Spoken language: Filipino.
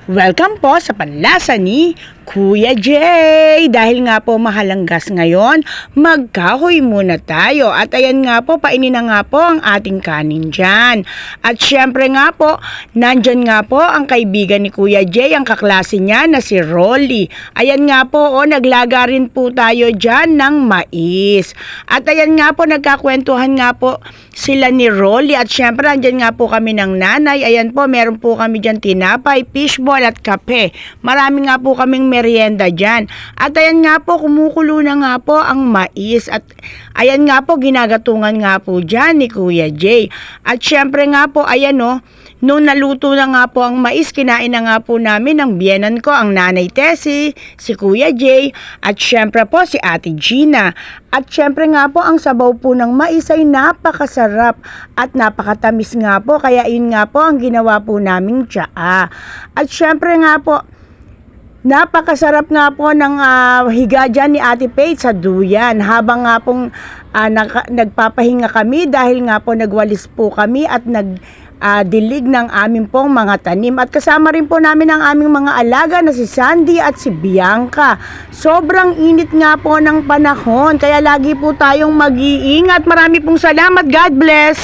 Welcome po sa panlasa ni Kuya Jay. Dahil nga po mahalanggas ngayon, magkahoy muna tayo. At ayan nga po, painin na nga po ang ating kanin dyan. At syempre nga po, nandyan nga po ang kaibigan ni Kuya Jay, ang kaklase niya na si Rolly. Ayan nga po, naglaga rin po tayo dyan ng mais. At ayan nga po, nagkakwentuhan nga po sila ni Rolly. At syempre, andyan nga po kami ng nanay. Ayan po, meron po kami dyan tinapay, fishball at kape. Marami nga po kaming merienda dyan. At ayan nga po, kumukulo na nga po ang mais. At ayan nga po, ginagatungan nga po dyan ni Kuya Jay. At syempre nga po, ayan nung naluto na nga po ang mais, kinain na nga po namin ang biyenan ko, ang nanay Tessie, si Kuya Jay, at syempre po si Ate Gina. At syempre nga po, ang sabaw po ng mais ay napakasarap at napakatamis nga po, kaya yun nga po ang ginawa po naming tsaa. At syempre nga po, napakasarap nga po ng higa dyan ni Ate Paige sa duyan. Habang nga pong nagpapahinga kami dahil nga po nagwalis po kami at dilig ng aming pong mga tanim. At kasama rin po namin ang aming mga alaga na si Sandy at si Bianca. Sobrang init nga po ng panahon, kaya lagi po tayong mag-iingat. Marami pong salamat. God bless!